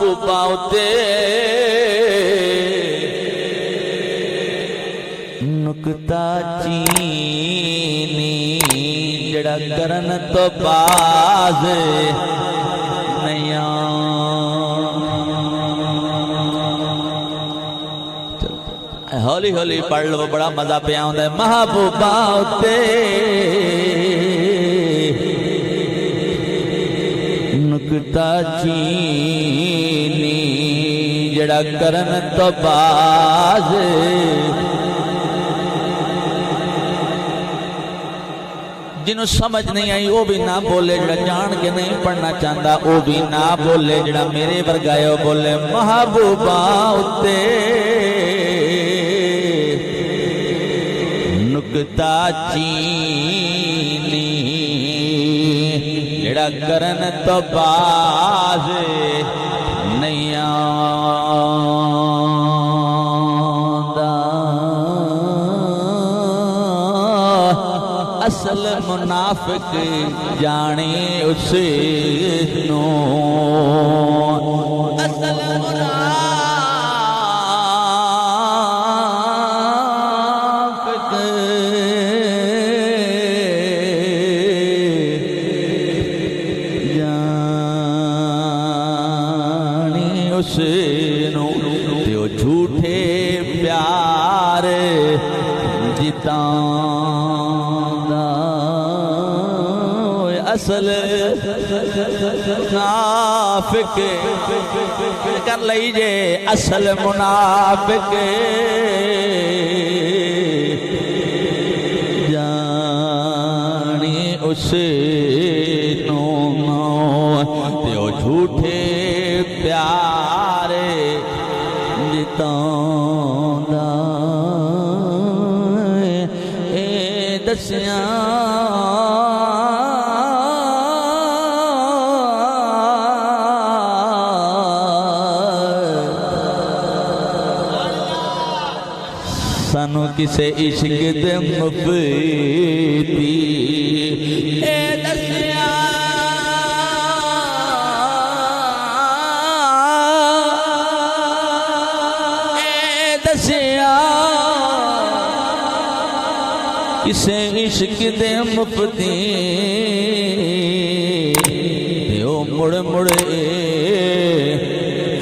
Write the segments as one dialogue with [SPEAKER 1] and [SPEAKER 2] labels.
[SPEAKER 1] محبوبہ اتے نکتا چینی جڑا کرن تو باز نہیں ہولی ہولی پڑھ لو بڑا مزہ پہ آؤں دے محبوبہ اتے نکتا چینی جڑا کرن تو باز جنہوں سمجھ نہیں آئی وہ بھی نہ بولے جڑا جان کے نہیں پڑھنا چاہتا وہ بھی نہ بولے جڑا میرے ورگائے وہ بولے محبوبہ اتے نکتا چینی جڑا کرن تو باز نہیں آندا اصل منافق جانے اس نو اصل منافق جانے اس نو تیو جھوٹے پیار جتاں اصل منافق کر لیجئے اصل منافق جانی اس نو تیو جھوٹے پیارے جتاں دا اے دسیاں سانو کسے عشق دے مفتی اے دسیا اے دسیا کسے عشق دے مفتی دیو مڑ مڑ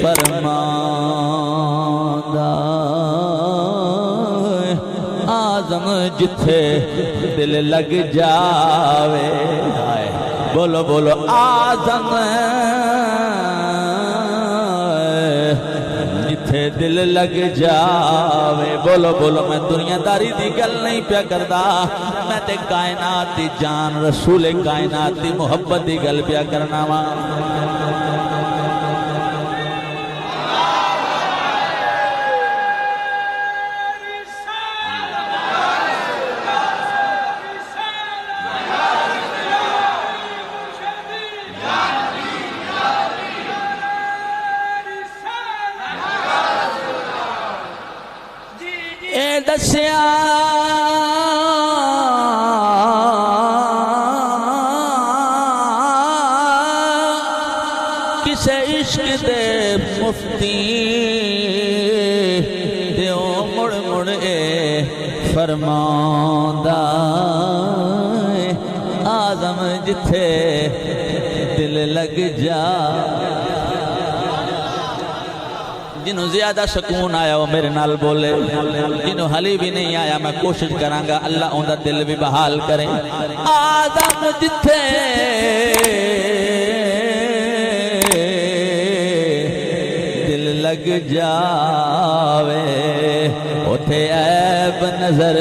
[SPEAKER 1] فرماندا آزم جتھے دل لگ جاوے بولو بولو آزم جتھے دل لگ جاوے بولو بولو میں دنیا داری دی گل نہیں پیا کردا میں تے کائنات دی جان رسول کائنات دی محبت دی گل پیا کرنا وا دسیا کسے عشق دے مفتی دیو مڑ مڑ فرماندا آدم جتھے دل لگ جا جنہوں زیادہ سکون آیا وہ میرے نال بولے جنہوں حلی بھی نہیں آیا میں کوشش کرانگا اللہ ان دا دل بھی بحال کریں آدم جتھے دل لگ جاوے اتھے عیب نظر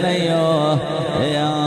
[SPEAKER 1] نہیں ہو